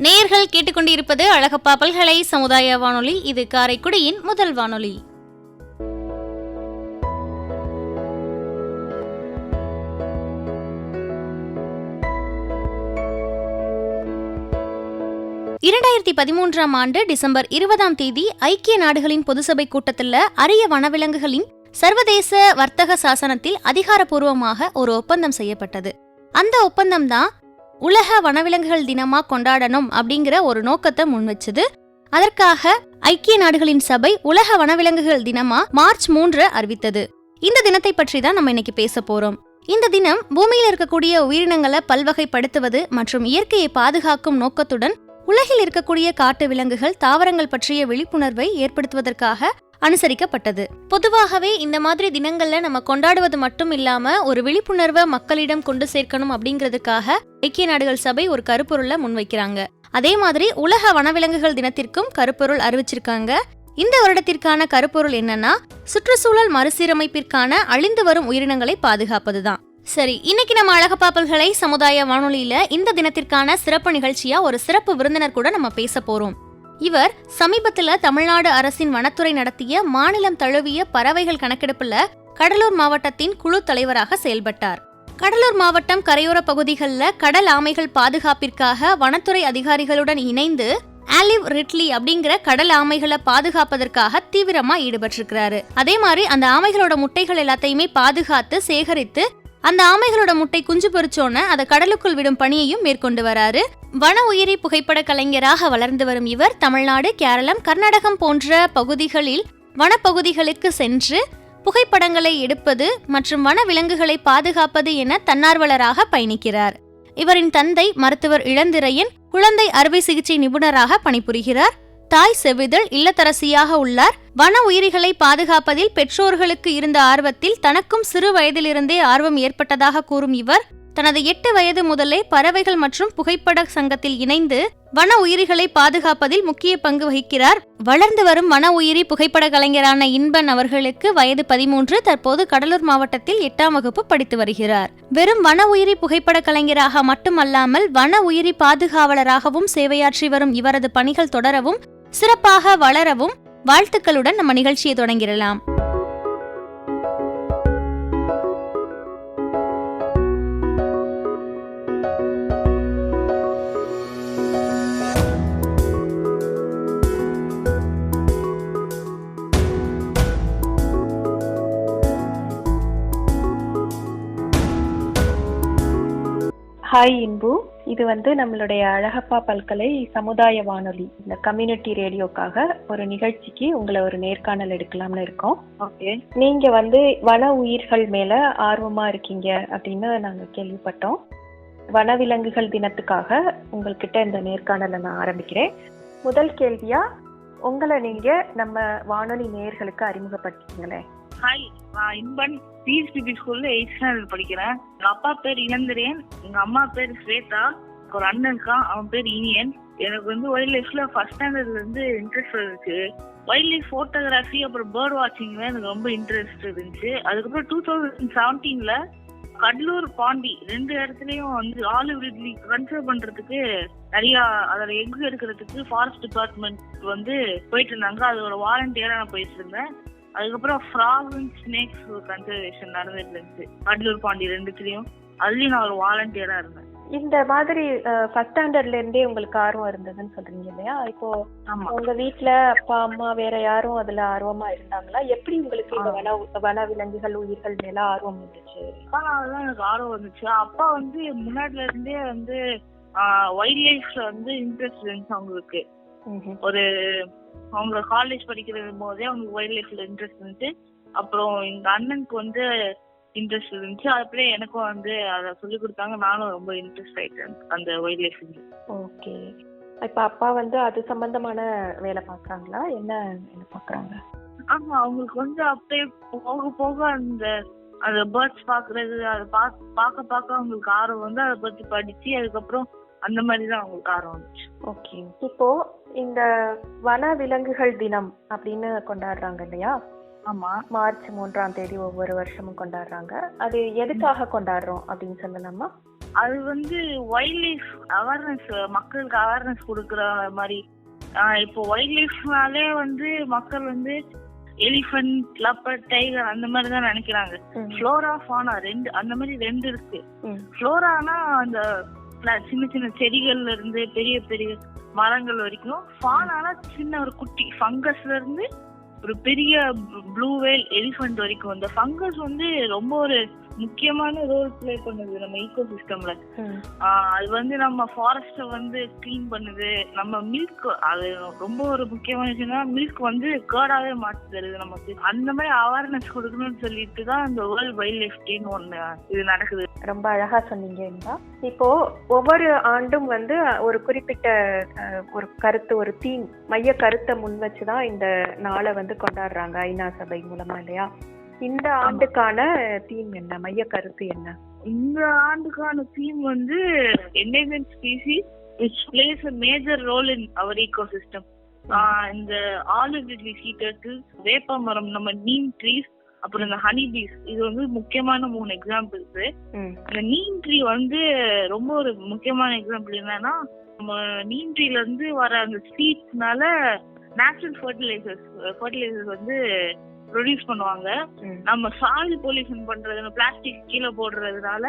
நேயர்கள் கேட்டுக்கொண்டிருப்பது அழகப்பா பல்கலை சமுதாய வானொலி. இது காரைக்குடியின் முதல் வானொலி. ஆண்டு டிசம்பர் 20 ஐக்கிய நாடுகளின் பொதுசபை கூட்டத்தில் அரிய வனவிலங்குகளின் சர்வதேச வர்த்தக சாசனத்தில் அதிகாரப்பூர்வமாக ஒரு ஒப்பந்தம் செய்யப்பட்டது. அந்த ஒப்பந்தம் தான் உலக வனவிலங்குகள் தினமா கொண்டாடணும் அப்படிங்கிற ஒரு நோக்கத்தை முன்வச்சது. அதற்காக ஐக்கிய நாடுகளின் சபை உலக வனவிலங்குகள் தினமா மார்ச் 3 அறிவித்தது. இந்த தினத்தை பற்றி தான் நம்ம இன்னைக்கு பேச போறோம். இந்த தினம் பூமியில் இருக்கக்கூடிய உயிரினங்களை பல்வகைப்படுத்துவது மற்றும் இயற்கையை பாதுகாக்கும் நோக்கத்துடன் உலகில் இருக்கக்கூடிய காட்டு விலங்குகள், தாவரங்கள் பற்றிய விழிப்புணர்வை ஏற்படுத்துவதற்காக அனுசரிக்கப்பட்டது. பொதுவாகவே இந்த மாதிரி தினங்கள்ல நம்ம கொண்டாடுவது மட்டும் இல்லாம ஒரு விழிப்புணர்வை மக்களிடம் கொண்டு சேர்க்கணும் அப்படிங்கிறதுக்காக ஐக்கிய நாடுகள் சபை ஒரு கருப்பொருளை முன்வைக்கிறாங்க. அதே மாதிரி உலக வனவிலங்குகள் தினத்திற்கும் கருப்பொருள் அறிவிச்சிருக்காங்க. இந்த வருடத்திற்கான கருப்பொருள் என்னன்னா, சுற்றுச்சூழல் மறுசீரமைப்பிற்கான அழிந்து வரும் உயிரினங்களை பாதுகாப்பதுதான். சரி, இன்னைக்கு நம்ம அழகப்பா பல்கலை சமுதாய வானொலியில இந்த தினத்திற்கான சிறப்பு நிகழ்ச்சியா ஒரு சிறப்பு விருந்தினர் கூட நம்ம பேச போறோம். இவர் சமீபத்துல தமிழ்நாடு அரசின் வனத்துறை நடத்திய மாநிலம் தழுவிய பறவைகள் கணக்கெடுப்புல கடலூர் மாவட்டத்தின் குழு தலைவராக செயல்பட்டார். கடலூர் மாவட்டம் கரையோர பகுதிகளில் கடல் ஆமைகள் பாதுகாப்பிற்காக வனத்துறை அதிகாரிகளுடன் இணைந்து ஆலிவ் ரிட்லி அப்படிங்கிற கடல் ஆமைகளை பாதுகாப்பதற்காக தீவிரமா ஈடுபட்டிருக்கிறாரு. அதே மாதிரி அந்த ஆமைகளோட முட்டைகள் எல்லாத்தையுமே பாதுகாத்து சேகரித்து அந்த ஆமைகளோட முட்டை குஞ்சு பொறிச்சோன்னு அதை கடலுக்குள் விடும் பணியையும் மேற்கொண்டு வராரு. வன உயிரி புகைப்பட கலைஞராக வளர்ந்து வரும் இவர் தமிழ்நாடு, கேரளம், கர்நாடகம் போன்ற பகுதிகளில் வனப்பகுதிகளுக்கு சென்று புகைப்படங்களை எடுப்பது மற்றும் வன விலங்குகளை பாதுகாப்பது என தன்னார்வலராக பயணிக்கிறார். இவரின் தந்தை மருத்துவர் இளந்திரையன் குழந்தை அறுவை சிகிச்சை நிபுணராக பணிபுரிகிறார். தாய் செவ்விதழ் இல்லத்தரசியாக உள்ளார். வன உயிரிகளை பாதுகாப்பதில் பெற்றோர்களுக்கு இருந்த ஆர்வத்தில் தனக்கும் சிறு வயதிலிருந்தே ஆர்வம் ஏற்பட்டதாக கூறும் இவர் தனது 8 வயது முதலே பறவைகள் மற்றும் புகைப்பட சங்கத்தில் இணைந்து வன உயிரிகளை பாதுகாப்பதில் முக்கிய பங்கு வகிக்கிறார். வளர்ந்து வரும் வன உயிரி புகைப்பட கலைஞரான இன்பன் அவர்களுக்கு வயது 13. தற்போது கடலூர் மாவட்டத்தில் 8ஆம் வகுப்பு படித்து வருகிறார். வெறும் வன உயிரி புகைப்பட கலைஞராக மட்டுமல்லாமல் வன உயிரி பாதுகாவலராகவும் சேவையாற்றி வரும் இவரது பணிகள் தொடரவும் சிறப்பாக வளரவும் வாழ்த்துக்களுடன் நம்ம நிகழ்ச்சியை தொடங்கிடலாம். ஹாய் இன்பு, இது நம்மளுடைய அழகப்பா பல்கலை சமுதாய வானொலி இந்த கம்யூனிட்டி ரேடியோக்காக ஒரு நிகழ்ச்சிக்கு உங்களை ஒரு நேர்காணல் எடுக்கலாம்னு இருக்கோம். ஓகே, நீங்க வன உயிர்கள் மேல ஆர்வமா இருக்கீங்க அப்படின்னு நாங்க கேள்விப்பட்டோம். வனவிலங்குகள் தினத்துக்காக உங்கள்கிட்ட இந்த நேர்காணலை நான் ஆரம்பிக்கிறேன். முதல் கேள்வியா உங்களை நீங்க நம்ம வானொலி நேயர்களுக்கு அறிமுகப்படுத்திங்களேன். ஹாய், நான் இன்பன், பிஎஸ்டிபி ஸ்கூல்ல 8th ஸ்டாண்டர்ட் படிக்கிறேன். எங்க அப்பா பேர் இளந்திரன், எங்க அம்மா பேர் ஸ்வேதா, ஒரு அண்ணன் இருக்கான், அவன் பேர் இனியன். எனக்கு வைல்ட் லைஃப்ல ஃபர்ஸ்ட் ஸ்டாண்டர்ட்ல இருந்து இன்ட்ரெஸ்ட் இருக்கு. வைல்ட் லைஃப் போட்டோகிராஃபி அப்புறம் பேர்ட் வாட்சிங்ல எனக்கு ரொம்ப இன்ட்ரெஸ்ட் இருந்துச்சு. அதுக்கப்புறம் 2017ல கடலூர், பாண்டி 2 இடத்துலயும் ஆலிவ் ரிட்லி கன்சர்வ் பண்றதுக்கு நிறைய அதோட எக் எடுக்கிறதுக்கு ஃபாரஸ்ட் டிபார்ட்மெண்ட் போயிட்டு இருந்தாங்க. அதோட வாலண்டியரா நான் போயிட்டு இருந்தேன். அதுக்கப்புறம் ஃப்ராக் அண்ட் ஸ்னேக்ஸ் கன்சர்வேஷன் நடந்துட்டு இருந்துச்சு கடலூர், பாண்டி 2த்துலயும். அதுலயும் நான் ஒரு வாலண்டியரா இருந்தேன். இந்த மாதிரி ஃபர்ஸ்ட் ஸ்டாண்டர்ட்ல இருந்தே உங்களுக்கு ஆர்வம் இருந்ததுன்னு சொல்றீங்க இல்லையா? இப்போ உங்க வீட்டுல அப்பா அம்மா வேற யாரும் அதுல ஆர்வமா இருந்தாங்களா? எப்படி உங்களுக்கு இந்த வன விலங்குகள் உயிர்கள் மேல ஆர்வம் இருந்துச்சு? அதுதான் எனக்கு ஆர்வம் வந்துச்சு. அப்பா முன்னாடில இருந்தே வைல்ட் லைஃப்ல இன்ட்ரெஸ்ட் இருந்துச்சு அவங்களுக்கு. ஒரு அவங்க காலேஜ் படிக்கிறது போதே அவங்களுக்கு வைல்ட் லைஃப்ல இன்ட்ரெஸ்ட் இருந்துச்சு. அப்புறம் எங்க அண்ணனுக்கு இன்ட்ரெஸ்ட் இருந்துச்சு. அப்படியே எனக்கும் அதை சொல்லி கொடுத்தாங்க. நானும் ரொம்ப இன்ட்ரெஸ்ட் ஆயிட்டேன் அந்த வைல்ட் லைஃப். ஓகே, இப்ப அப்பா அது சம்பந்தமான வேலை பாக்குறாங்களா? என்ன பாக்குறாங்க? ஆமா, அவங்களுக்கு அப்படியே போக போக அந்த பேர்ட்ஸ் பாக்குறது, அதை பார்க்க அவங்களுக்கு ஆர்வம் அதை பத்தி படிச்சு அதுக்கப்புறம் அந்த மாதிரிதான் அவங்களுக்கு ஆர்வம் வந்துச்சு. ஓகே, இப்போ இந்த வன விலங்குகள் தினம் அப்படின்னு கொண்டாடுறாங்க இல்லையா? ஆமா, மார்ச் 3 ஒவ்வொரு வருஷமும் கொண்டாடுறாங்க. அது எதுக்காக கொண்டாடுறோம் அப்படின்னு சொல்லலாமா? அது வந்து வைல்ட் லைஃப் அவேர்னஸ், மக்களுக்கு அவேர்னஸ் கொடுக்குற மாதிரி. இப்போ வைல்ட் லைஃப்னாலே வந்து மக்கள் வந்து எலிஃபண்ட், லெப்பர்ட், டைகர் அந்த மாதிரி தான் நினைக்கிறாங்க. ஃப்ளோரா, ஃபானா அந்த மாதிரி ரெண்டு இருக்கு. ஃப்ளோரானா அந்த சின்ன சின்ன செடிகள்ல இருந்து பெரிய பெரிய மரங்கள் வரைக்கும், ஃபானானா சின்ன ஒரு குட்டி ஃபங்கஸ்ல இருந்து ஒரு பெரிய ப்ளூ வேல், எலிஃபண்ட் வரைக்கும். அந்த ஃபங்கஸ் வந்து ரொம்ப ஒரு முக்கியமான ரோல் பிளே பண்ணுது நம்ம ஈகோ சிஸ்டம்ல. அது வந்து நம்ம ஃபாரஸ்ட வந்து கிளீன் பண்ணுது. நம்ம மில்க், அது ரொம்ப ஒரு முக்கியமான விஷயம்னா மில்க் வந்து கேர்டாவே மாற்றி தருது நமக்கு. அந்த மாதிரி அவேர்னஸ் கொடுக்கணும்னு சொல்லிட்டு தான் இந்த வேர்ல்ட் வைல்ட் லைஃப் டேன்னு ஒண்ணு இது நடக்குது. ரொம்ப அழகா சொன்னீங்க. இப்போ ஒவ்வொரு ஆண்டும் வந்து ஒரு குறிப்பிட்ட ஒரு கருத்து, ஒரு தீம், மைய கருத்தை முன் வச்சுதான் இந்த நாளை வந்து கொண்டாடுறாங்க ஐநா சபை மூலமா இல்லையா? இந்த ஆண்டுக்கான தீம் என்ன, மைய கருத்து என்ன? இந்த ஆண்டுக்கான தீம் வந்து endangered species which plays a major role in our ecosystem. இந்த ஆலிவ் ரிட்லி சீ டர்ட்டில்ஸ், வேப்ப மரம், நம்ம நீம் ட்ரீஸ், அப்புறம் இந்த ஹனி பீஸ், இது வந்து முக்கியமான 3 எக்ஸாம்பிள்ஸ். இந்த நீம் ட்ரீ வந்து ரொம்ப ஒரு முக்கியமான எக்ஸாம்பிள். என்னன்னா, நம்ம நீம் ட்ரீல இருந்து வர அந்த சீட்ஸ்னால நேச்சுரல் ஃபர்டிலைசர்ஸ் வந்து ப்ரொடியூஸ் பண்ணுவாங்க. நம்ம சாயில் பொல்யூஷன் பண்றது, பிளாஸ்டிக் கீழே போடுறதுனால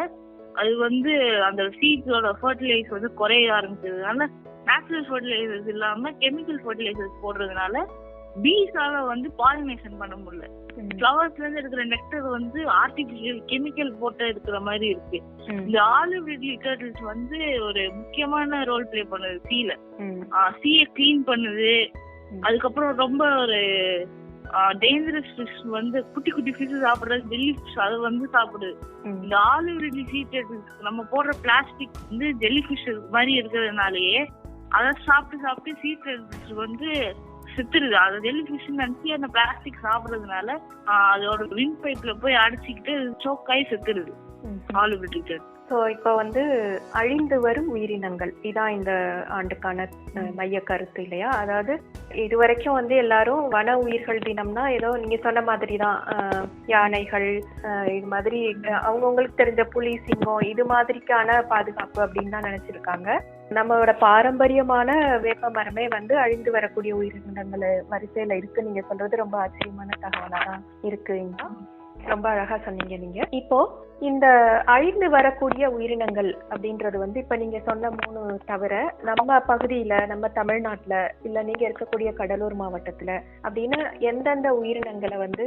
அது வந்து அந்த சீட்ஸோட ஃபர்டிலைசர் வந்து குறைய ஆரம்பிச்சதுனால நேச்சுரல் ஃபர்டிலைசர்ஸ் இல்லாம கெமிக்கல் ஃபர்டிலைசர்ஸ் போடுறதுனால பீஸால வந்து பாலினேஷன் பண்ண முடியல. ஃப்ளவர்ஸ்ல இருந்து எடுக்கிற நெக்டர் வந்து ஆர்டிபிஷியல் கெமிக்கல் போட்டு எடுக்கிற மாதிரி இருக்கு. இந்த ஆலிவ் ரிட்லி டர்ட்டில்ஸ் வந்து ஒரு முக்கியமான ரோல் பிளே பண்ணுது. சீயை கிளீன் பண்ணுது. அதுக்கப்புறம் ரொம்ப ஒரு டேஞ்சரஸ் ஃபிஷ் வந்து குட்டி குட்டி ஃபிஷ் சாப்பிடுறது, ஜெல்லி ஃபிஷ், அது வந்து சாப்பிடுது. இந்த ஆலிவ் ரிட்லி சீ டர்ட்டில்ஸ் நம்ம போடுற பிளாஸ்டிக் வந்து ஜெல்லி ஃபிஷ் மாதிரி இருக்கிறதுனாலயே அதை சாப்பிட்டு சீ டர்ட்டில்ஸ் வந்து செத்துருது. அது ஜெல்லி ஃபிஷ் நினைச்சு அந்த பிளாஸ்டிக் சாப்பிடுறதுனால அதோட விண்ட் பைப்ல போய் அடிச்சுக்கிட்டு சோக்காய் செத்துருது ஆலிவ் ரிட்லி டர்ட்டில்ஸ். ஸோ இப்போ வந்து அழிந்து வரும் உயிரினங்கள் இதான் இந்த ஆண்டுக்கான மைய கருத்து இல்லையா? அதாவது இதுவரைக்கும் வந்து எல்லாரும் வன உயிர்கள் தினம்னா ஏதோ நீங்க சொன்ன மாதிரி தான், யானைகள், இது மாதிரி அவங்கவுங்களுக்கு தெரிஞ்ச புலி, சிங்கம், இது மாதிரிக்கான பாதுகாப்பு அப்படின்னு தான் நினைச்சிருக்காங்க. நம்மளோட பாரம்பரியமான வேப்ப மரமே வந்து அழிந்து வரக்கூடிய உயிரினங்கள் வரிசையில இருக்கு. நீங்க சொல்றது ரொம்ப ஆச்சரியமான தகவலா தான் இருக்குங்க. ரொம்ப அழகா சொன்னீங்க நீங்க. இப்போ இந்த அழிந்து வரக்கூடிய உயிரினங்கள் அப்படின்றது வந்து இப்ப நீங்க சொன்ன 3 தவிர நம்ம பகுதியில, நம்ம தமிழ்நாட்டுல, இல்ல நீங்க இருக்கக்கூடிய கடலூர் மாவட்டத்துல அப்படின்னு எந்தெந்த உயிரினங்களை வந்து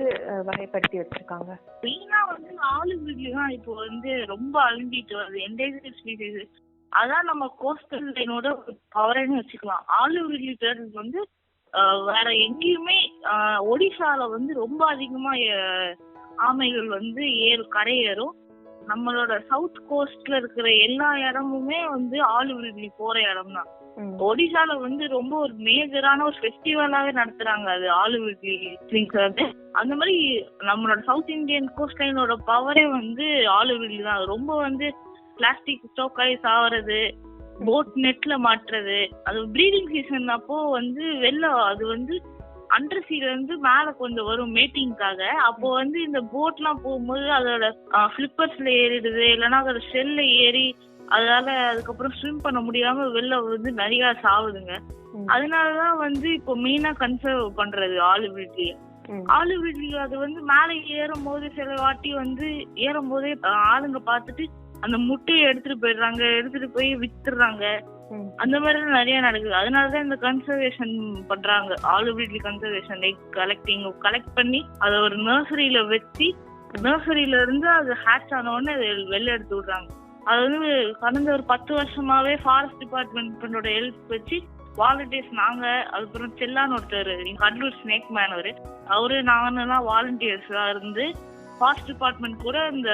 வகைப்படுத்தி வச்சிருக்காங்க? மெயினா வந்து ஆலிவ் ரிட்லி தான் இப்போ வந்து ரொம்ப அழிஞ்சிட்டு வருது, என்டேஞ்சர்ட் ஸ்பீசிஸ். அதான் நம்ம கோஸ்டல் லைனோட பவர்னு வச்சுக்கலாம். ஆலிவ் ரிட்லி டர்ட்டில்ஸ் வந்து வேற எங்கேயுமே, ஒடிசால வந்து ரொம்ப அதிகமா ஆமைகள் வந்து கரையேறும். நம்மளோட சவுத் கோஸ்ட்ல இருக்கிற எல்லா இடமுமே வந்து ஆலிவ் ரிட்லி போற இடம் தான். ஒடிசால வந்து ரொம்ப ஒரு மேஜரான ஒரு ஃபெஸ்டிவலாவே நடத்துறாங்க அது ஆலிவ் ரிட்லி. அந்த மாதிரி நம்மளோட சவுத் இந்தியன் கோஸ்ட் லைனோட பவரே வந்து ஆலிவ் ரிட்லி தான். ரொம்ப வந்து பிளாஸ்டிக் ஸ்டோக்காய் சாவறது, போட் நெட்ல மாட்டுறது, அது ப்ரீடிங் சீசன் அப்போ வந்து அது வந்து அண்டர் சீல இருந்து மேல கொஞ்சம் வரும் மேட்டிங்காக. அப்போ வந்து இந்த போட் எல்லாம் போகும்போது அதோட பிளிப்பர்ஸ்ல ஏறிடுது, இல்லைன்னா அதோட ஷெல்ல ஏறி அதனால அதுக்கப்புறம் ஸ்விம் பண்ண முடியாம வெளில வந்து நிறைய சாவுதுங்க. அதனாலதான் வந்து இப்போ மெயினா கன்சர்வ் பண்றது ஆலிவ் ரிட்லி. ஆலிவ் ரிட்லி அது வந்து மேல ஏறும் போது சில வாட்டி வந்து ஏறும் போதே ஆளுங்க பார்த்துட்டு அந்த முட்டையை எடுத்துட்டு போய் வித்துடுறாங்க. அந்த மாதிரி நிறைய நடக்குது. அதனாலதான் இந்த கன்சர்வேஷன் பண்றாங்க, ஆலிவ் ரிட்லி கன்சர்வேஷன். கலெக்ட் பண்ணி அதை ஒரு நர்சரியில வச்சு, நர்சரியில இருந்து அது ஹேட்ச் ஆன உடனே அதை வெளில எடுத்து விடுறாங்க. அது வந்து கடந்த ஒரு 10 வருஷமாவே ஃபாரஸ்ட் டிபார்ட்மெண்டோட ஹெல்ப் வச்சு வாலண்டியர்ஸ், நாங்க, அதுக்கப்புறம் செல்லான்னு ஒருத்தர் கடலூர் ஸ்னேக் மேன், நாங்கெல்லாம் வாலண்டியர்ஸா இருந்து ஃபாரஸ்ட் டிபார்ட்மெண்ட் கூட இந்த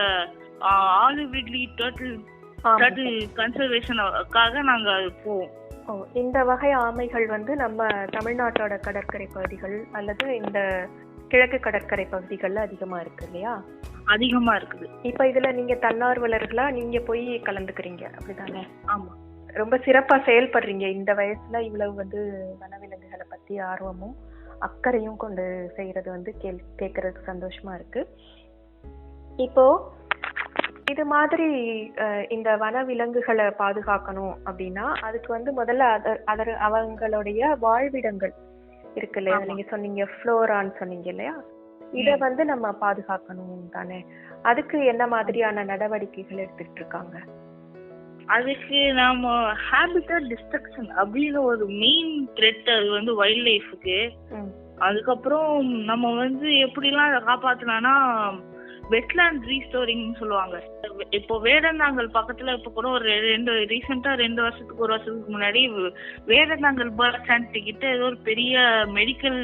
ஆலிவ் ரிட்லி டர்ட்டில் கன்சர்வேஷனுக்காக நாங்க போவோம். இந்த வகை ஆமைகள் வந்து நம்ம தமிழ்நாட்டோட கடற்கரை பகுதிகள் அல்லது இந்த கிழக்கு கடற்கரை பகுதிகள்ல அதிகமா இருக்கு இல்லையா? அதிகமா இருக்குது. இப்ப இதுல நீங்க தன்னார்வலர்களா நீங்க போய் கலந்துக்கிறீங்க அப்படிதானே? ஆமா. ரொம்ப சிறப்பா செயல்படுறீங்க. இந்த வயசுல இவ்வளவு வந்து வனவிலங்குகளை பத்தி ஆர்வமும் அக்கறையும் கொண்டு செய்யறது வந்து கேட்கறதுக்கு சந்தோஷமா இருக்கு. இப்போ இது மாதிரி இந்த வனவிலங்குகளை பாதுகாக்கணும் அப்படின்னா அதுக்கு வந்து முதல்ல அவங்களுடைய வாழ்விடங்கள் இருக்கு இல்லையா, நீங்க சொன்னீங்க ஃப்ளோரான்னு சொன்னீங்க இல்லையா, இத வந்து நம்ம பாதுகாக்கணும் தானே. அதுக்கு என்ன மாதிரியான நடவடிக்கைகள் எடுத்துட்டு இருக்காங்க? அதுக்கு நாம ஹாபிட்டட் டிஸ்ட்ரக்ஷன் அப்படின்னு ஒரு மெயின் த்ரெட் அது வந்து வைல்ட் லைஃபுக்கு. அதுக்கப்புறம் நம்ம வந்து எப்படிலாம் அதை காப்பாத்தலாம்னா வெட்லேண்ட் ரீஸ்டோரிங் சொல்லுவாங்க. இப்போ வேடந்தாங்கல் பக்கத்துல இப்ப கூட ஒரு ரீசெண்டா 2 வருஷத்துக்கு 1 வருஷத்துக்கு முன்னாடி வேடந்தாங்கல் பேர்ட் சான்ச்சுரி கிட்ட ஏதோ ஒரு பெரிய மெடிக்கல்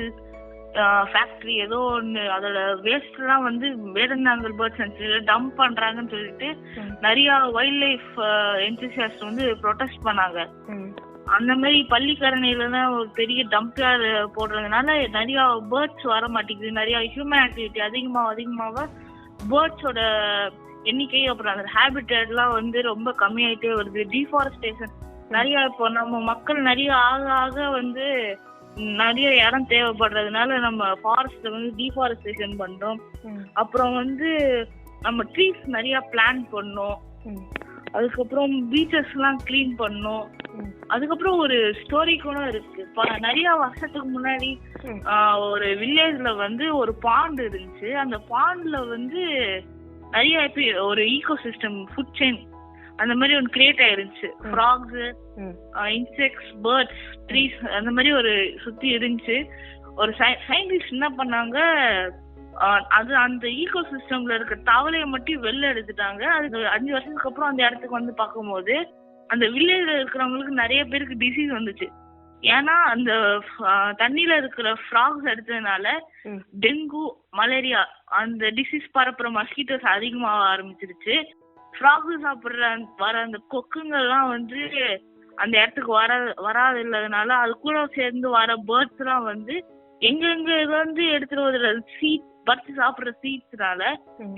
ஃபேக்டரி ஏதோ ஒன்று அதோட வேஸ்ட் எல்லாம் வந்து வேடந்தாங்கல் பேர்ட் சான்ச்சுரியில டம்ப் பண்றாங்கன்னு சொல்லிட்டு நிறைய வைல்ட் லைஃப் என்தூசியாஸ்ட் வந்து ப்ரொடெஸ்ட் பண்ணாங்க. அந்த மாதிரி பள்ளிக்கரணையில தான் ஒரு பெரிய டம்ப் யார்ட் போடுறதுனால நிறைய பேர்ட்ஸ் வர மாட்டேங்குது. நிறைய ஹியூமன் ஆக்டிவிட்டி அதிகமாக பேர்ட்ஸோட எண்ணிக்கை அப்புறம் அந்த ஹேபிட்டட்லாம் வந்து ரொம்ப கம்மியாயிட்டே வருது. டீஃபாரஸ்டேஷன் நிறைய இப்போ நம்ம மக்கள் நிறைய ஆக வந்து நிறைய இடம் தேவைப்படுறதுனால நம்ம ஃபாரஸ்ட் வந்து டீஃபாரஸ்டேஷன் பண்றோம். அப்புறம் வந்து நம்ம ட்ரீஸ் நிறைய பிளான் பண்ணோம். அதுக்கப்புறம் பீச்சஸ் எல்லாம் கிளீன் பண்ணோம். அதுக்கப்புறம் ஒரு ஸ்டோரி கூட இருக்கு. நிறைய வருஷத்துக்கு முன்னாடி ஒரு வில்லேஜ்ல வந்து ஒரு பாண்ட் இருந்துச்சு. அந்த பாண்ட்ல வந்து நிறைய ஒரு ஈகோ சிஸ்டம் ஃபுட் செயின் அந்த மாதிரி ஒன்று கிரியேட் ஆயிருந்துச்சு. ஃப்ராக்ஸ், இன்செக்ட்ஸ், பேர்ட்ஸ், ட்ரீஸ் அந்த மாதிரி ஒரு சுத்தி இருந்துச்சு. ஒரு சயின்டிஸ்ட் என்ன பண்ணாங்க, அது அந்த ஈகோ சிஸ்டம்ல இருக்க தவளையை மட்டும் வெளில எடுத்துட்டாங்க. அதுக்கு 5 வருஷத்துக்கு அப்புறம் அந்த இடத்துக்கு வந்து பார்க்கும்போது அந்த வில்லேஜ்ல இருக்கிறவங்களுக்கு நிறைய பேருக்கு டிசீஸ் வந்துச்சு. ஏன்னா அந்த தண்ணியில இருக்கிற ஃப்ராக்ஸ் எடுத்ததுனால டெங்கு, மலேரியா அந்த டிசீஸ் பரப்புற மஸ்கிட்டோஸ் அதிகமாக ஆரம்பிச்சிருச்சு. ஃப்ராக்ஸ் சாப்பிடுற வர அந்த கொக்குங்கள்லாம் வந்து அந்த இடத்துக்கு வராது இல்லாதனால அது கூட சேர்ந்து வர பேர்ட்ஸ் எல்லாம் வந்து எங்க வந்து எடுத்துட்டு வர சீட் பறிச்சு சாப்பிடுற சீட்ஸ்னால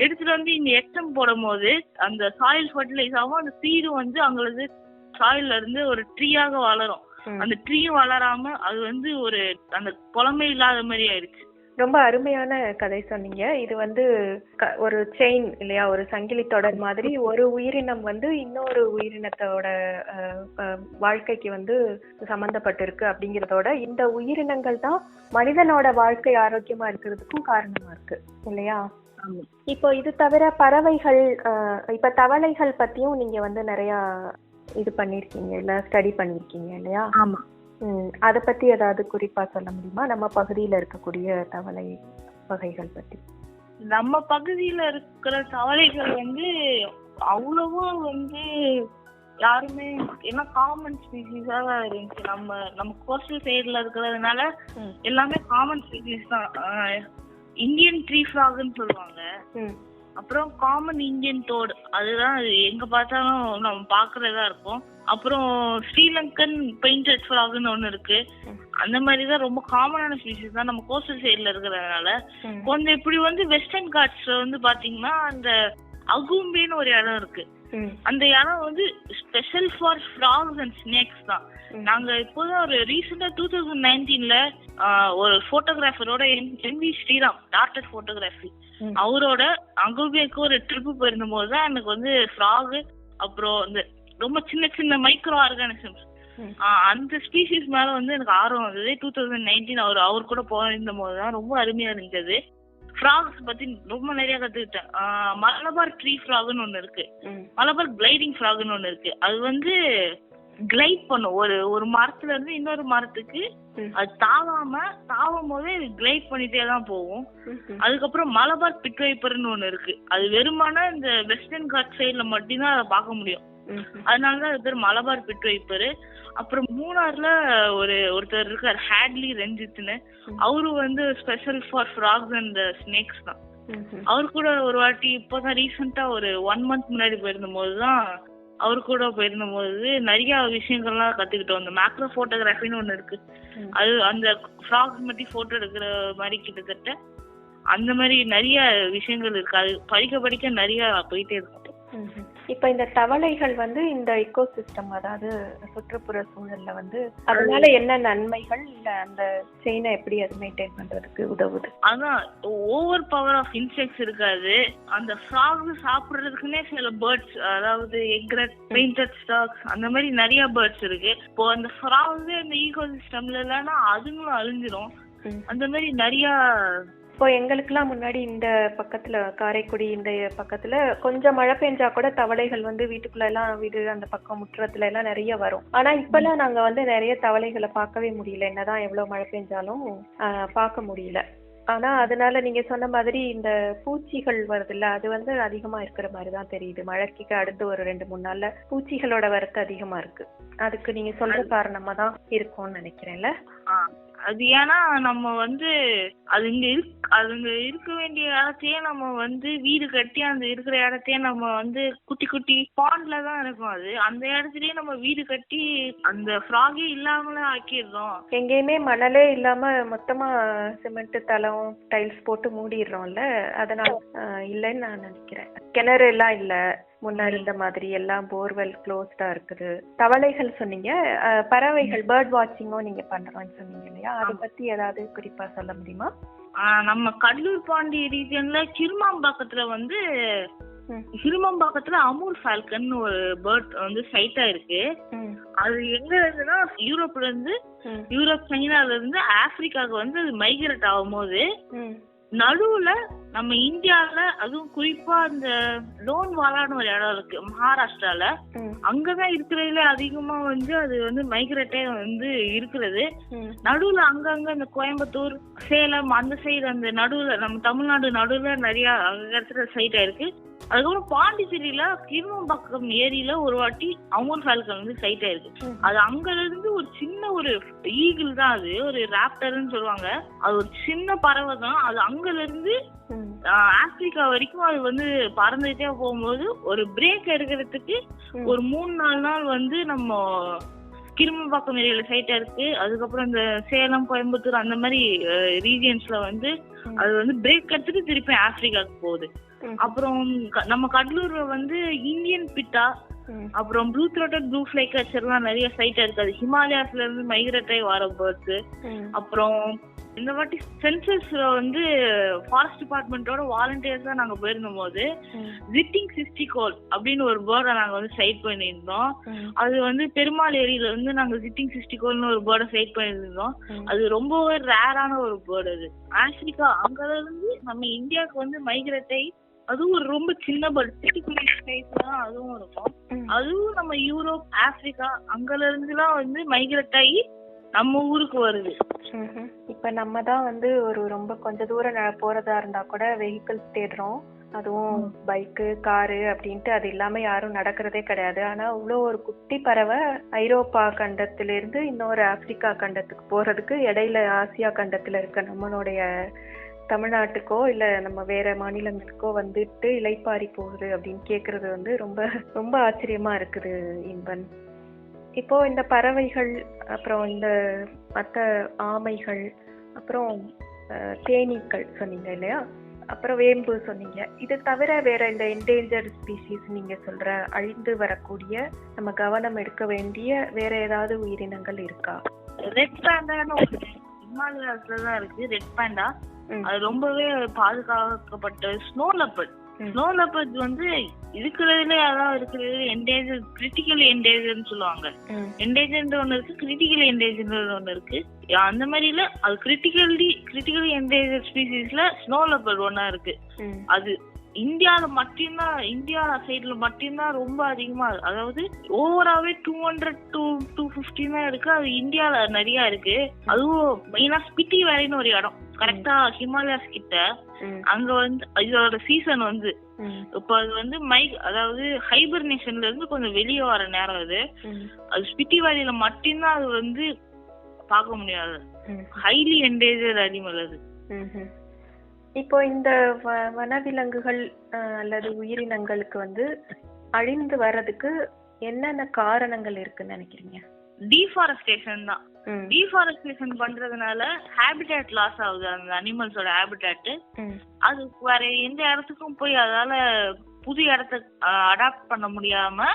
எடுத்துட்டு வந்து இங்க எச்சம் போடும் போது அந்த சாயில் ஃபர்டிலைஸ் ஆகும். அந்த சீடு வந்து அங்களுக்கு சாயில்ல இருந்து ஒரு ட்ரீயாக வளரும். அந்த ட்ரீயும் வளராம அது வந்து ஒரு அந்த புலமை இல்லாத மாதிரி ஆயிடுச்சு. ரொம்ப அருமையான கதை சொன்னீங்க. இது வந்து ஒரு செயின் இல்லையா, ஒரு சங்கிலி தொடர் மாதிரி ஒரு உயிரினம் வந்து இன்னொரு உயிரினத்தோட வாழ்க்கைக்கு வந்து சம்பந்தப்பட்டிருக்கு அப்படிங்கறதோட இந்த உயிரினங்கள் தான் மனிதனோட வாழ்க்கை ஆரோக்கியமா இருக்கிறதுக்கும் காரணமா இருக்கு இல்லையா. இப்போ இது தவிர பறவைகள், இப்ப தவளைகள் பத்தியும் நீங்க வந்து நிறைய இது பண்ணிருக்கீங்க இல்ல, ஸ்டடி பண்ணிருக்கீங்க இல்லையா? ஆமா. அத பத்தி ஏதாவது குறிப்பா சொல்ல முடியுமா? நம்ம பகுதியில இருக்கக்கூடிய தவளை வகைகள் பத்தி. நம்ம பகுதியில இருக்கிற தவளைகள் வந்து அவ்வளவா வந்து யாருமே ஏன்னா காமன் ஸ்பீசிஸா தான் இருந்துச்சு. நம்ம கோஸ்டல் சைடுல இருக்கிறதுனால எல்லாமே காமன் ஸ்பீசிஸ் தான். இந்தியன் ட்ரீ ஃப்ராக்னு சொல்லுவாங்க. அப்புறம் காமன் இந்தியன் டோட், அதுதான் எங்க பார்த்தாலும் நம்ம பாக்குறதா இருக்கும். அப்புறம் ஸ்ரீலங்கன் பெயிண்டட் ஃப்ராக்னு ஒண்ணு இருக்கு. அந்த மாதிரிதான் ரொம்ப காமனான ஸ்பீசிஸ் தான் நம்ம கோஸ்டல் சைட்ல இருக்கிறதுனால. கொஞ்சம் இப்படி வந்து வெஸ்டர்ன் காட்ஸ்ல வந்து பாத்தீங்கன்னா அந்த அகும்பேன்னு ஒரு இடம் இருக்கு. அந்த இடம் வந்து special for frogs and snakes தான். நாங்க இப்போதான் ஒரு ரீசெண்டா 2019ல ஒரு போட்டோகிராஃபரோட எம்.வி. ஸ்ரீராம் டாக்டர் போட்டோகிராஃபி அவரோட அகும்பேக்கு ஒரு ட்ரிப் போயிருந்த போதுதான் எனக்கு வந்து ஃப்ராக் அப்புறம் இந்த ரொம்ப சின்ன சின்ன மைக்ரோ ஆர்கானிசம்ஸ் அந்த ஸ்பீசிஸ் மேல வந்து எனக்கு ஆர்வம் வந்தது. 2019 அவர் கூட போயிருந்த போதுதான் ரொம்ப அருமையா இருந்தது. ஃப்ராக்ஸ் பத்தி ரொம்ப நிறைய கத்துக்கிட்டேன். மலபார் ட்ரீ ஃப்ராக்னு ஒண்ணு இருக்கு, மலபார் கிளைடிங் ஃப்ராக்னு ஒண்ணு இருக்கு. அது வந்து கிளைட் பண்ணும் ஒரு மரத்துல இருந்து இன்னொரு மரத்துக்கு. அது தாவும் போதே கிளைட் பண்ணிட்டே தான் போகும். அதுக்கப்புறம் மலபார் பிட் வைப்பர்னு ஒண்ணு இருக்கு. அது வெறுமான இந்த வெஸ்டர்ன் காட் சைட்ல மட்டும்தான் அதை பார்க்க முடியும். அதனாலதான் அது பேர் மலபார் பிட் வைப்பரு. அப்புறம் மூணார்ல ஒருத்தர் இருக்கார் ஹேட்லி ரஞ்சித்னு. அவரு வந்து special for frogs and snakes தான். அவரு கூட ஒரு வாட்டி இப்போதான் ரீசெண்டா ஒரு 1 month முன்னாடி போயிருந்த போதுதான் அவரு கூட போயிருந்த போது நிறைய விஷயங்கள்லாம் கத்துக்கிட்டோம். அந்த மேக்ரோ போட்டோகிராஃபின்னு ஒண்ணு இருக்கு. அது அந்த ஃப்ராக்ஸ் மட்டும் போட்டோ எடுக்கிற மாதிரி கிட்டத்தட்ட அந்த மாதிரி நிறைய விஷயங்கள் இருக்கு. அது படிக்க நிறைய போயிட்டே இருக்கும். இப்ப இந்த தவளைகள் வந்து இந்த எக்கோசிஸ்டம், அதாவது சுற்றுப்புற சூழல்ல வந்து அதனால என்ன நன்மைகள், இல்ல அந்த செயினை எப்படி அது மெயின்டைன் பண்றதுக்கு உதவுது? அதான் ஓவர் பவர் ஆஃப் இன்செக்ட்ஸ் இருக்காது. அந்த ஃப்ராக் சாப்பிடுறதுக்குன்னே சில பேர்ட்ஸ், அதாவது எக்ரெட், பெயிண்டட் ஸ்டாக்ஸ், அந்த மாதிரி நிறைய பேர்ட்ஸ் இருக்கு. இப்போ அந்த ஃப்ராக் அந்த ஈகோ சிஸ்டம்ல இல்லைன்னா அதுங்களும் அழிஞ்சிரும். அந்த மாதிரி நிறைய. இப்போ எங்களுக்குலாம் முன்னாடி இந்த பக்கத்துல காரைக்குடி இந்த பக்கத்துல கொஞ்சம் மழை பெஞ்சா கூட தவளைகள் வந்து வீட்டுக்குள்ள எல்லாம், வீடு அந்த பக்கம் முற்றத்துல எல்லாம் நிறைய வரும். ஆனா இப்பெல்லாம் நாங்க வந்து நிறைய தவளைகளை பார்க்கவே முடியல, என்னதான் எவ்வளவு மழை பெஞ்சாலும் பார்க்க முடியல. ஆனா அதனால நீங்க சொன்ன மாதிரி இந்த பூச்சிகள் வருதுல்ல, அது வந்து அதிகமா இருக்கிற மாதிரிதான் தெரியுது. மழைக்கு அடுத்து ஒரு 2-3 நாள்ல பூச்சிகளோட வரத்து அதிகமா இருக்கு. அதுக்கு நீங்க சொல்ற காரணமா தான் இருக்கும்னு நினைக்கிறேன்ல. அது ஏன்னா நம்ம வந்து அதுங்க இருக்க வேண்டிய இடத்தையே நம்ம வந்து வீடு கட்டி அந்த இருக்கிற இடத்தையே நம்ம வந்து குட்டி குட்டி பாண்ட்ல தான் இருக்கும். அது அந்த இடத்துலயே நம்ம வீடு கட்டி அந்த ஃப்ராகே இல்லாமலே ஆக்கிடுறோம். எங்கேயுமே மணலே இல்லாம மொத்தமா சிமெண்ட் தளம் டைல்ஸ் போட்டு மூடிடுறோம்ல, அதனால இல்லைன்னு நான் நினைக்கிறேன். கிணறு எல்லாம் இல்ல முன்னாடி இந்த மாதிரி, எல்லாம் போர்வெல் க்ளோஸ்டா இருக்குது. தவளைகள் சொன்னீங்க, பறவைகள் பேர்ட் வாட்சிங்கும் நீங்க பண்றோம்னு சொன்னீங்க இல்லையா, அதை பத்தி ஏதாவது குறிப்பா சொல்ல முடியுமா? நம்ம கடலூர் பாண்டி ரீஜன்ல கிருமாம்பாக்கத்துல வந்து அமூர் ஃபால்கன் ஒரு பேர்ட் வந்து சைட்டா இருக்கு. அது எங்க இருந்துன்னா யூரோப் சைனால இருந்து ஆப்பிரிக்காவுக்கு வந்து அது மைக்ரேட் ஆகும் போது நடுவுல நம்ம இந்தியால, அதுவும் குறிப்பா இந்த லோன்வாலான்னு ஒரு இடம் இருக்கு மகாராஷ்டிரால, அங்கதான் இருக்கிறதுல அதிகமா வந்து அது வந்து மைக்ரேட்டே வந்து இருக்கிறது. நடுவுல அங்கங்க இந்த கோயம்புத்தூர், சேலம் அந்த சைடு, அந்த நடுவுல நம்ம தமிழ்நாடு நடுவுல நிறைய இடத்துல சைட் ஆயிருக்கு. அதுக்கப்புறம் பாண்டிச்சேரியில கிருமம்பாக்கம் ஏரியில ஒரு வாட்டி அமூர் ஃபால்கன் வந்து சைட் ஆயிருக்கு. அது அங்க இருந்து ஒரு சின்ன ஒரு ஈகிள் தான், அது ஒரு ராப்டர்ன்னு சொல்லுவாங்க. அது ஒரு சின்ன பறவை தான். அது அங்கல இருந்து ஆப்பிரிக்கா வரைக்கும் அது வந்து பறந்துட்டே போகும்போது ஒரு பிரேக் எடுக்கிறதுக்கு ஒரு 3-4 நாள் வந்து நம்ம கிருமம்பாக்கம் ஏரியால சைட்டா இருக்கு. அதுக்கப்புறம் இந்த சேலம், கோயம்புத்தூர் அந்த மாதிரி ரீஜியன்ஸ்ல வந்து அது வந்து பிரேக் எடுத்துட்டு திருப்பி ஆப்பிரிக்காவுக்கு போகுது. அப்புறம் நம்ம கடலூர்ல வந்து இந்தியன் பிட்டா, அப்புறம் blue throated blue fly catcher எல்லாம் நிறைய சைட்டா இருக்கு. அது ஹிமாலயாஸ்ல இருந்து மைக்ரேட் ஆகி வர பேர்ட்ஸ். அப்புறம் இந்த வாட்டி சென்சஸ்ல வந்து ஃபாரஸ்ட் டிபார்ட்மெண்டோட வாலண்டியர்ஸா நாங்க போயிருந்த போது ஜிட்டிங் சிஸ்டிகோல் அப்படின்னு ஒரு பேர்டை நாங்க வந்து சைட் பண்ணியிருந்தோம். அது வந்து பெருமாள் ஏரியில வந்து நாங்க ஜிட்டிங் சிஸ்டிகோல்னு ஒரு பேர்டை சைட் பண்ணியிருந்தோம். அது ரொம்பவே ரேரான ஒரு பேர்டு. அது ஆப்பிரிக்கா அங்க இருந்து நம்ம இந்தியாவுக்கு வந்து மைக்ரேட் ஆகி, அதுவும் ஒரு ரொம்ப சின்ன பேர்ட் தான் அதுவும் இருக்கும். அதுவும் நம்ம யூரோப், ஆப்பிரிக்கா அங்கல இருந்துலாம் வந்து மைக்ரேட் ஆகி நம்ம ஊருக்கு வருது. இப்ப நம்ம தான் வந்து ஒரு ரொம்ப கொஞ்ச தூரம் போறதா இருந்தா கூட வெஹிக்கிள்ஸ் தேடுறோம். அதுவும் பைக்கு, காரு அப்படின்ட்டு அது இல்லாம யாரும் நடக்கிறதே கிடையாது. ஆனா இவ்வளோ ஒரு குட்டி பறவை ஐரோப்பா கண்டத்திலிருந்து இன்னொரு ஆப்பிரிக்கா கண்டத்துக்கு போறதுக்கு இடையில ஆசியா கண்டத்துல இருக்க நம்மளுடைய தமிழ்நாட்டுக்கோ இல்ல நம்ம வேற மாநிலங்களுக்கோ வந்துட்டு இளைப்பாரி போகுது அப்படின்னு கேக்குறது வந்து ரொம்ப ரொம்ப ஆச்சரியமா இருக்குது இன்பன். இப்போ இந்த பறவைகள், அப்புறம் இந்த மற்ற ஆமைகள், அப்புறம் தேனீக்கள் சொன்னீங்க இல்லையா, அப்புறம் வேம்பு சொன்னீங்க. இது தவிர வேற இந்த என்டேஞ்சர்ட் ஸ்பீசிஸ் நீங்க சொல்ற அழிந்து வரக்கூடிய நம்ம கவனம் எடுக்க வேண்டிய வேற ஏதாவது உயிரினங்கள் இருக்கா? ரெட் பேண்டான்னு ஒரு ஹிமாலயாஸ்ல தான் இருக்கு. ரெட் பேண்டா அது ரொம்பவே பாதுகாக்கப்பட்ட ஸ்னோ லெப்பர்ட். ஸ்னோ லெப்பர்ட் வந்து இருக்கிறதுல அதான் இருக்கிறது என்டேஞ்சர், கிரிட்டிக்கலி என்டேஞ்சர்னு சொல்லுவாங்க. என்டேஞ்சர் ஒண்ணு இருக்கு, கிரிட்டிக்கலி என்டேஞ்சர் ஒண்ணு இருக்கு. அந்த மாதிரில அது கிரிட்டிக்கலி என்டேஞ்சர் ஸ்பீசிஸ்ல ஸ்னோ லெப்பர்ட் ஒண்ணா இருக்கு. அது இந்தியால மட்டும்தான், இந்தியா சைடுல மட்டும்தான் ரொம்ப அதிகமா, அதாவது ஓவராவே 200 to 250 தான் இருக்கு. அது இந்தியால நிறைய இருக்கு. அதுவும் மெயினா ஸ்பிட்டி வேலின்னு ஒரு இடம் கரெக்டா ஹிமாலயாஸ் கிட்ட, அங்க வந்து இதோட சீசன் வந்து இப்ப அது வந்து அதாவது ஹைபர்னேஷன்ல இருந்து கொஞ்சம் வெளியே வர நேரம். அது ஸ்பிட்டி வேலியில மட்டும்தான் அது வந்து பார்க்க முடியாது. ஹைலி என்டேஞ்சர்ட் அனிமல் அது. இப்போ இந்த வனவிலங்குகள் அல்லது உயிரினங்களுக்கு வந்து அழிந்து வர்றதுக்கு என்னென்ன காரணங்கள் இருக்குன்னு நினைக்கிறீங்க? டீஃபாரஸ்டேஷன் தான். டீஃபாரஸ்டேஷன் பண்றதுனால ஹேபிடேட் லாஸ் ஆகுது அந்த அனிமல்ஸோட ஹேபிடேட். அது வேற எந்த இடத்துக்கும் போய் அதால புது இடத்த அடாப்ட் பண்ண முடியாம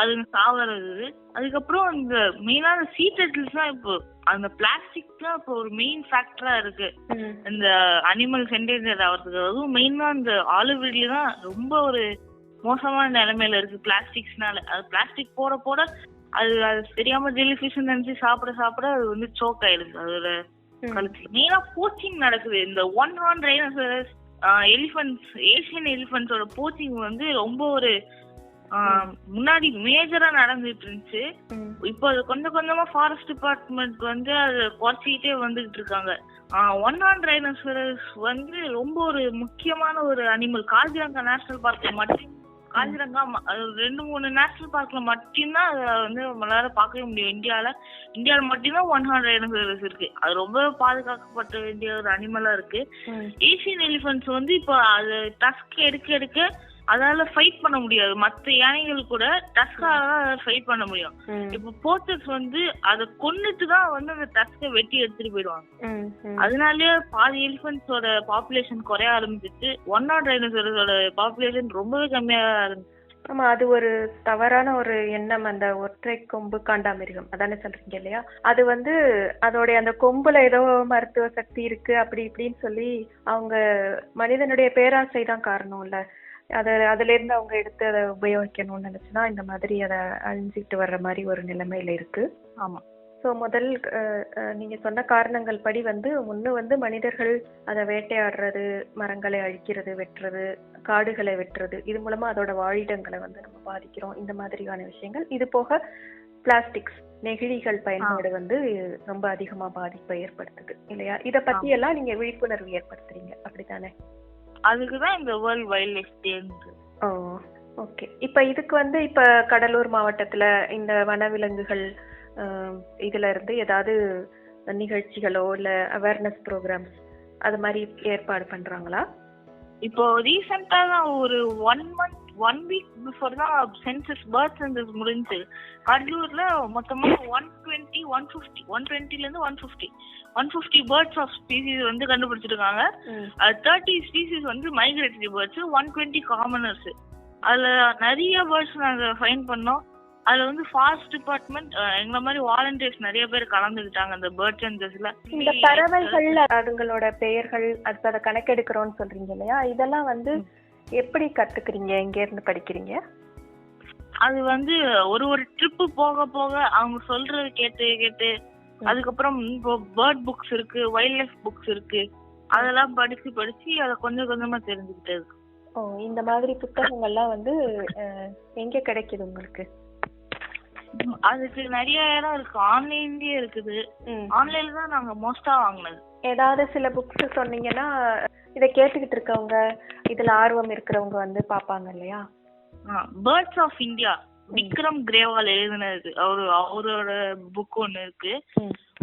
அது சாவறது. அதுக்கப்புறம் இந்த மெயினான சீ டர்ட்டில்ஸ் தான் இப்போ அந்த பிளாஸ்டிக் தான் இப்போ ஒரு மெயின் ஃபேக்டரா இருக்கு இந்த அனிமல்ஸ் என்டேஞ்சர் ஆகிறதுக்கு. அதுவும் மெயினா இந்த ஆலிவ் ரிட்லி தான் ரொம்ப ஒரு மோசமான நிலைமையில இருக்கு பிளாஸ்டிக்ஸ்னால. அது பிளாஸ்டிக் போட போட அது தெரியாம ஜெல்லி ஃபிஷ் நினைச்சு சாப்பிட அது வந்து சோக் ஆயிடுது அதோட கழுத்துல. மெயினா போச்சிங் நடக்குது. இந்த 1 ஹார்ன் ரைனோசரஸ் எலிஃபன்ட்ஸ், ஏசியன் எலிஃபன்ட்ஸோட போச்சிங் வந்து ரொம்ப ஒரு முன்னாடி மேஜரா நடந்துட்டு இருந்துச்சு. இப்போ அது கொஞ்சம் கொஞ்சமா ஃபாரஸ்ட் டிபார்ட்மெண்ட் வந்து அதை குறைச்சிக்கிட்டே வந்துகிட்டு இருக்காங்க. 1 ஹார்ன் ரைனோசரஸ் வந்து ரொம்ப ஒரு முக்கியமான ஒரு அனிமல். காசிரங்கா நேஷனல் பார்க்ல மட்டும் காசிரங்கா 2-3 நேஷனல் பார்க்ல மட்டும்தான் அதை வந்து நம்மளால பார்க்கவே முடியும். இந்தியால மட்டும்தான் 1 ஹார்ன் ரைனோசரஸ் இருக்கு. அது ரொம்ப பாதுகாக்கப்பட வேண்டிய ஒரு அனிமலா இருக்கு. ஏசியன் எலிஃபன்ட்ஸ் வந்து இப்போ அது டஸ்க் எடுக்க அதால ஃபைட் பண்ண முடியாது. மத்த யானைகள் கூட டஸ்கால ஃபைட் பண்ண முடியும். இப்ப போர்ச்சர்ஸ் வந்து அதை கொன்னுட்டு தான் வந்து அந்த டஸ்கை வெட்டி எடுத்துட்டு போயிடுவாங்க. அதனாலயே பாதி எலிஃபன்ட்ஸோட பாப்புலேஷன் குறைய ஆரம்பிச்சிச்சு. 1 ஹார்ன் ரைனோசரஸோட பாப்புலேஷன் ரொம்பவே கம்மியாக ஆரம்பிச்சு. ஆமா, அது ஒரு தவறான ஒரு எண்ணம். அந்த ஒற்றை கொம்பு காண்டாமிருகம் அதானே சொல்றீங்க இல்லையா? அது வந்து அதோடைய அந்த கொம்புல ஏதோ மருத்துவ சக்தி இருக்கு அப்படி இப்படின்னு சொல்லி அவங்க மனிதனுடைய பேராசை தான் காரணம் இல்ல. அதுல இருந்து அவங்க எடுத்து அதை உபயோகிக்கணும்னு நினைச்சுதான் இந்த மாதிரி அதை அழிஞ்சிட்டு வர்ற மாதிரி ஒரு நிலைமையில இருக்கு. ஆமா. ஸோ முதல் நீங்க சொன்ன காரணங்கள் படி முன்னு மனிதர்கள் அதை வேட்டையாடுறது, மரங்களை அழிக்கிறது, வெட்டுறது, காடுகளை வெட்டுறது, இது மூலமா அதோட வாழிடங்களை நம்ம பாதிக்கிறோம். இந்த மாதிரியான விஷயங்கள். இது போக பிளாஸ்டிக்ஸ், நெகிழிகள் பயன்பாடு ரொம்ப அதிகமா பாதிப்பை ஏற்படுத்துது இல்லையா? இத பத்தி எல்லாம் நீங்க விழிப்புணர்வு ஏற்படுத்துறீங்க அப்படித்தானே? அதுக்குதான் இந்த வேர்ல்ட் வைல்ட் லைஃப் டே. ஓ, ஓகே. இப்ப இதுக்கு இப்ப கடலூர் மாவட்டத்துல இந்த வனவிலங்குகள் இதுல இருந்து ஏதாவது நிகழ்ச்சிகளோ இல்ல அவேர்னஸ் ப்ரோக்ராம்ஸ் அது மாதிரி ஏற்பாடு பண்றாங்களா? இப்போ ரீசெண்டா தான் ஒரு 1 வீக் பிஃபோர் தான் சென்சஸ் பேர்ட் சென்சஸ் முடிஞ்சு கடலூர்ல மொத்தமா 120ல இருந்து 150 பேர்ட்ஸ் ஆஃப் ஸ்பீசிஸ் கண்டுபிடிச்சிருக்காங்க. 30 ஸ்பீசிஸ் மைக்ரேட்டரி பேர்ட்ஸ், 120 காமனர்ஸ். அதுல நிறைய பேர்ட்ஸ் நாங்க ஃபைண்ட் பண்ணோம். அதுல ஃபாரஸ்ட் டிபார்ட்மெண்ட் எங்களை மாதிரி வாலண்டியர்ஸ் நிறைய பேர் கலந்துக்கிட்டாங்க அந்த பேர்ட் சென்சஸ்ல. இந்த பறவைகள் அதுங்களோட பெயர்கள் அதுக்கு அதை கணக்கெடுக்கிறோம்னு சொல்றீங்க இல்லையா? இதெல்லாம் எப்படி கத்துக்கிறீங்க? எங்க இருந்து படிக்கிறீங்க? அது ஒரு ட்ரிப்பு போக போக அவங்க சொல்றது கேட்டு அதுக்கப்புறம் இப்போ பேர்ட் புக்ஸ் இருக்கு, வைல்ட் லைஃப் புக்ஸ் இருக்கு, அதெல்லாம் படிச்சு அதை கொஞ்சம் கொஞ்சமா தெரிஞ்சுக்கிட்டே இருக்கு. ஓ, இந்த மாதிரி புத்தகங்கள்லாம் எங்க கிடைக்குது உங்களுக்கு? அதுக்கு நிறைய இடம் இருக்கு. ஆன்லைன்லயே இருக்குது. ஆன்லைன்ல தான் நாங்க மோஸ்டா வாங்கினது. ஏதாவது சில புக்ஸ் சொன்னீங்கன்னா இத கேட்டுக்கிட்டு இருக்கவங்க, இதுல ஆர்வம் இருக்கிறவங்க பாப்பாங்க இல்லையா? பேர்ட்ஸ் ஆஃப் இந்தியா, விக்ரம் கிரேவால் எழுதினது அவரோட புக் ஒன்னு இருக்கு.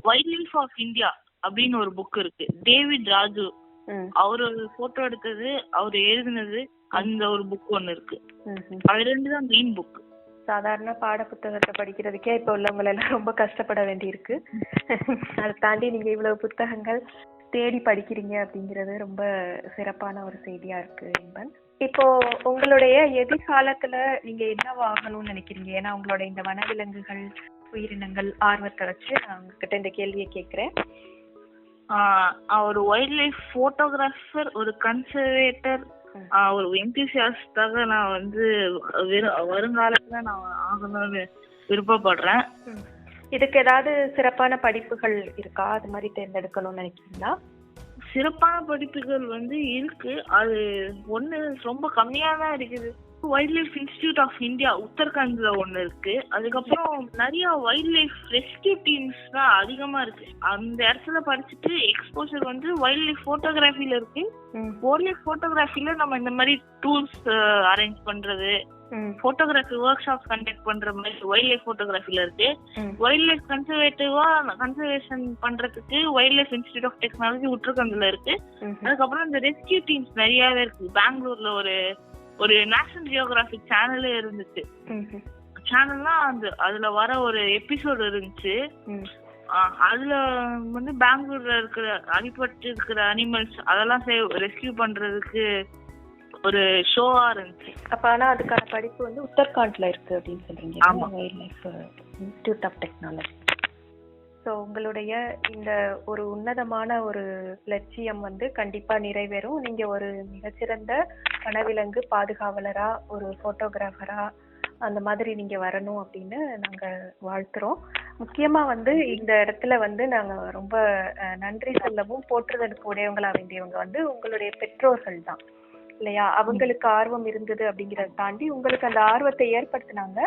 வைல்ட் லைஃப் ஆஃப் இந்தியா அப்படின்னு ஒரு புக் இருக்கு. டேவிட் ராஜு அவரு போட்டோ எடுத்தது, அவரு எழுதினது, அந்த ஒரு புக் ஒன்னு இருக்கு. அது 2 தான் மெயின் புக். சாதாரண பாட புத்தகத்தை படிக்கிறதுக்கே இப்ப உள்ளவங்க எல்லாம் ரொம்ப கஷ்டப்பட வேண்டி இருக்கு. அதை தாண்டி நீங்க இவ்வளவு புத்தகங்கள் தேடி படிக்கிறீங்க அப்படிங்கிறது ரொம்ப சிறப்பான ஒரு செய்தியா இருக்கு இன்பன். இப்போ உங்களுடைய எதிர்காலத்துல நீங்க என்ன ஆகணும்னு நினைக்கிறீங்க? ஏன்னா உங்களோட இந்த வனவிலங்குகள், உயிரினங்கள் ஆர்வத்தை வச்சு நான் உங்ககிட்ட இந்த கேள்வியை கேட்கிறேன். ஒரு வைல்ட் லைஃப் போட்டோகிராஃபர், ஒரு கன்சர்வேட்டர், ஒரு என்தூசியாஸ்டாக நான் வருங்காலத்துல நான் ஆகணும்னு விருப்பப்படுறேன். இதுக்கு ஏதாவது சிறப்பான படிப்புகள் இருக்கா? அது மாதிரி தேர்ந்தெடுக்கணும்னு நினைக்கிறீங்களா? சிறப்பான படிப்புகள் இருக்கு. அது ஒண்ணு ரொம்ப கம்மியா தான் இருக்குது. Wild life institute of India உத்தரகாண்ட்ல ஒண்ணு இருக்கு. அதுக்கப்புறம் நிறைய வைல்ட் லைஃப் ரெஸ்கியூ டீம்ஸ் தான் அதிகமா இருக்கு. அந்த இடத்துல படிச்சுட்டு எக்ஸ்போசர் வைல்ட் லைஃப் போட்டோகிராஃபில இருக்கு. வைல்ட் லைஃப் போட்டோகிராஃபில நம்ம இந்த மாதிரி டூல்ஸ் அரேஞ்ச் பண்றது, போட்டோகிராஃபி ஒர்க் ஷாப்ஸ் கண்டக்ட் பண்ற மாதிரி வைல்ட் லைஃப் போட்டோகிராஃபில இருக்கு. வைல்ட் லைஃப் கன்சர்வேஷன் பண்றதுக்கு wild life institute of technology உத்தரகாண்ட்ல இருக்கு. அதுக்கப்புறம் இந்த ரெஸ்கியூ டீம்ஸ் நிறையவே இருக்கு. பெங்களூர்ல ஒரு நேஷனல் ஜியோகிராபிக் சேனலே இருந்துச்சு. சேனல்னா அதுல வர ஒரு எபிசோடு இருந்துச்சு. அதுல பெங்களூர்ல இருக்கிற அடிபட்டு இருக்கிற அனிமல்ஸ் அதெல்லாம் ரெஸ்கியூ பண்றதுக்கு ஒரு ஷோவா இருந்துச்சு. அப்ப ஆனா அதுக்கான படிப்பு வந்து உத்தரகாண்ட்ல இருக்கு அப்படின்னு சொல்றீங்க. ஆமா. Wild life institute of technology. So உங்களுடைய இந்த ஒரு உன்னதமான ஒரு லட்சியம் வந்து கண்டிப்பா நிறைவேறும். நீங்க ஒரு மிகச்சிறந்த வனவிலங்கு பாதுகாவலரா, ஒரு போட்டோகிராஃபரா அந்த மாதிரி நீங்க வரணும் அப்படின்னு நாங்க வாழ்த்துறோம். முக்கியமா வந்து இந்த இடத்துல வந்து நாங்க ரொம்ப நன்றி சொல்லவும் போற்றுதலுக்கு உடையவங்களா வேண்டியவங்க வந்து உங்களுடைய பெற்றோர்கள் தான் இல்லையா? அவங்களுக்கு ஆர்வம் இருந்தது அப்படிங்கறத தாண்டி உங்களுக்கு அந்த ஆர்வத்தை ஏற்படுத்தினாங்க.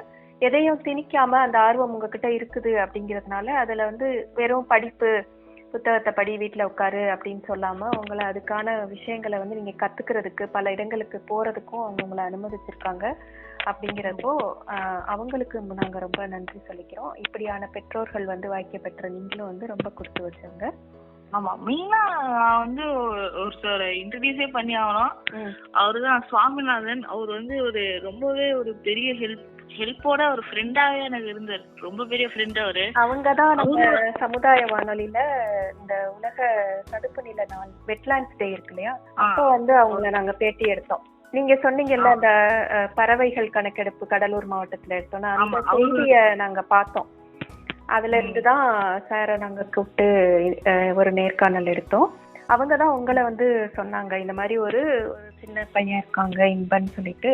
எதையும் திணிக்காம அந்த ஆர்வம் உங்ககிட்ட இருக்குது அப்படிங்கறதுனால அதுல வந்து வெறும் படிப்பு, புத்தகத்தை படி, வீட்டுல உட்காரு அப்படின்னு சொல்லாம உங்களை அதுக்கான விஷயங்களை வந்து நீங்க கத்துக்கிறதுக்கு பல இடங்களுக்கு போறதுக்கும் அவங்க உங்களை அனுமதிச்சிருக்காங்க. அப்படிங்கிறப்போ அவங்களுக்கு நாங்க ரொம்ப நன்றி சொல்லிக்கிறோம். இப்படியான பெற்றோர்கள் வந்து வாய்க்க பெற்ற நீங்களும் வந்து ரொம்ப கொடுத்து வச்சவங்க. ஆமா, மெயினா வந்து ஒருத்தர் இன்ட்ரடியூஸே பண்ணி ஆகணும். அவருதான் சுவாமிநாதன். அவர் வந்து ஒரு ரொம்பவே ஒரு பெரிய ஹெல்ப்போட ஒரு ஃப்ரெண்டாவே எனக்கு இருந்தார். ரொம்ப பெரிய ஃப்ரெண்ட் அவரு. அவங்கதான் நம்ம சமுதாய வானொலியில இந்த உலக சதுப்பு நில நாள் வெட்லாண்ட்ஸ் டே இருக்கு இல்லையா, அப்போ வந்து அவங்கள நாங்க பேட்டி எடுத்தோம். நீங்க சொன்னீங்கல்ல அந்த பறவைகள் கணக்கெடுப்பு கடலூர் மாவட்டத்துல எடுத்தோம்னா அந்த செய்திய நாங்க பார்த்தோம். அதுல இருந்துதான் சாரை நாங்க கூப்பிட்டு ஒரு நேர்காணல் எடுத்தோம். அவங்கதான் உங்களை வந்து சொன்னாங்க, இந்த மாதிரி ஒரு சின்ன பையன் இருக்காங்க இன்பன் சொல்லிட்டு,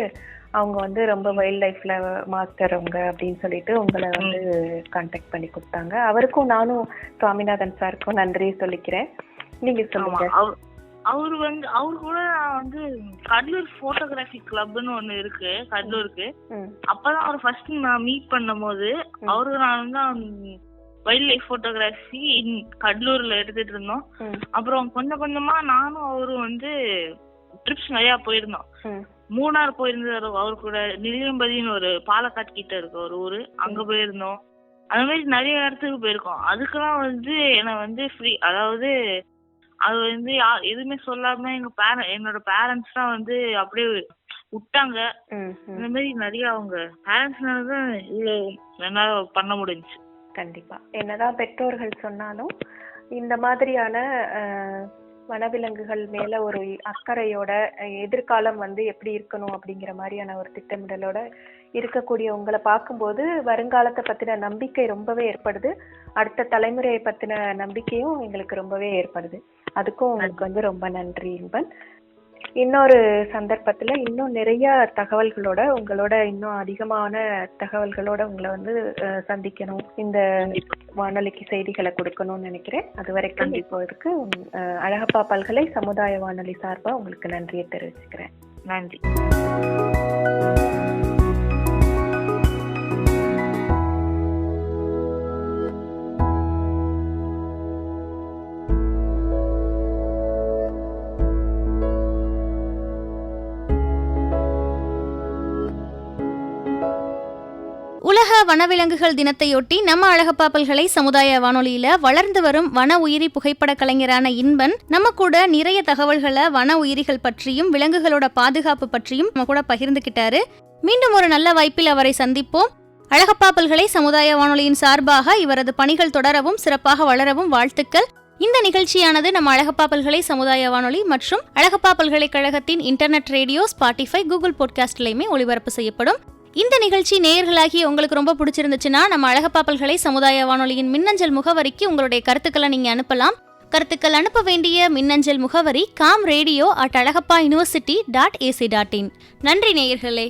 அவங்க வந்து ரொம்ப வைல்ட் லைஃப்ல மாஸ்டர் அவங்க அப்படின்னு சொல்லிட்டு உங்களை வந்து கான்டாக்ட் பண்ணி கொடுத்தாங்க. அவருக்கும் நானும் சுவாமிநாதன் சாருக்கும் நன்றி சொல்லிக்கிறேன். நீங்க சொல்லுங்க. அவரு கூட நான் வந்து கடலூர் போட்டோகிராஃபி கிளப்னு ஒண்ணு இருக்கு கடலூருக்கு. அப்பதான் அவர் ஃபர்ஸ்ட் நான் மீட் பண்ணும் போது அவரு நான் தான் வைல்ட் லைஃப் போட்டோகிராஃபி கடலூர்ல எடுத்துட்டு இருந்தோம். அப்புறம் கொஞ்சம் கொஞ்சமா நானும் அவரும் வந்து ட்ரிப்ஸ் நிறைய போயிருந்தோம். மூணார் போயிருந்தாரு அவரு கூட. நிலியம்பதினு ஒரு பாலக்காட் கிட்ட இருக்கு ஒரு ஊரு, அங்க போயிருந்தோம். அந்த மாதிரி நிறைய இடத்துக்கு போயிருக்கோம். அதுக்கெல்லாம் வந்து என்ன வந்து ஃப்ரீ, அதாவது அது வந்து எதுவுமே சொல்லாம என்னோட பேரண்ட்ஸ் தான் வந்து அப்படியே விட்டாங்க. இந்த மாதிரி நிறைய அவங்க பேரண்ட்ஸ்னாலதான் இவ்வளவு என்னால பண்ண முடிஞ்சுச்சு. கண்டிப்பா என்னதான் பெற்றோர்கள் சொன்னாலும் இந்த மாதிரியான வனவிலங்குகள் மேல ஒரு அக்கறையோட எதிர்காலம் வந்து எப்படி இருக்கணும் அப்படிங்கிற மாதிரியான ஒரு திட்டமிடலோட இருக்கக்கூடிய உங்களை பார்க்கும்போது வருங்காலத்தை பத்தின நம்பிக்கை ரொம்பவே ஏற்படுது. அடுத்த தலைமுறையை பத்தின நம்பிக்கையும் எங்களுக்கு ரொம்பவே ஏற்படுது. அதுக்கும் உங்களுக்கு வந்து ரொம்ப நன்றி இன்பன். இன்னொரு சந்தர்ப்பத்துல இன்னும் நிறைய தகவல்களோட உங்களோட இன்னும் அதிகமான தகவல்களோட உங்களை வந்து சந்திக்கணும், இந்த வானொலிக்கு செய்திகளை கொடுக்கணும்னு நினைக்கிறேன். அது வரைக்கும் இப்போதைக்கு அழகப்பா பல்கலை சமுதாய வானொலி சார்பா உங்களுக்கு நன்றியை தெரிவிச்சுக்கிறேன். நன்றி. உலக வனவிலங்குகள் தினத்தையொட்டி நம்ம அழகப்பா பல்கலை சமுதாய வானொலியில வளர்ந்து வரும் வன உயிரி புகைப்பட கலைஞரான இன்பன் நம்ம கூட நிறைய தகவல்களை வன உயிரிகள் பற்றியும் விலங்குகளோட பாதுகாப்பு பற்றியும் நம்ம கூட பகிர்ந்துகிட்டாரு. மீண்டும் ஒரு நல்ல வாய்ப்பில் அவரை சந்திப்போம். அழகப்பா பல்கலை சமுதாய வானொலியின் சார்பாக இவரது பணிகள் தொடரவும் சிறப்பாக வளரவும் வாழ்த்துக்கள். இந்த நிகழ்ச்சியானது நம்ம அழகப்பா பல்கலை சமுதாய வானொலி மற்றும் அழகப்பா பல்கலைக்கழகத்தின் இன்டர்நெட் ரேடியோ, ஸ்பாட்டிஃபை, கூகுள் பாட்காஸ்ட்லையுமே ஒளிபரப்பு செய்யப்படும். இந்த நிகழ்ச்சி நேயர்களாகி உங்களுக்கு ரொம்ப பிடிச்சிருந்துச்சுன்னா நம்ம அழகப்பா பல்கலை சமுதாய வானொலியின் மின்னஞ்சல் முகவரிக்கு உங்களுடைய கருத்துக்களை நீங்க அனுப்பலாம். கருத்துக்கள் அனுப்ப வேண்டிய மின்னஞ்சல் முகவரி comradio@alagappauniversity.ac.in. நன்றி நேயர்களே.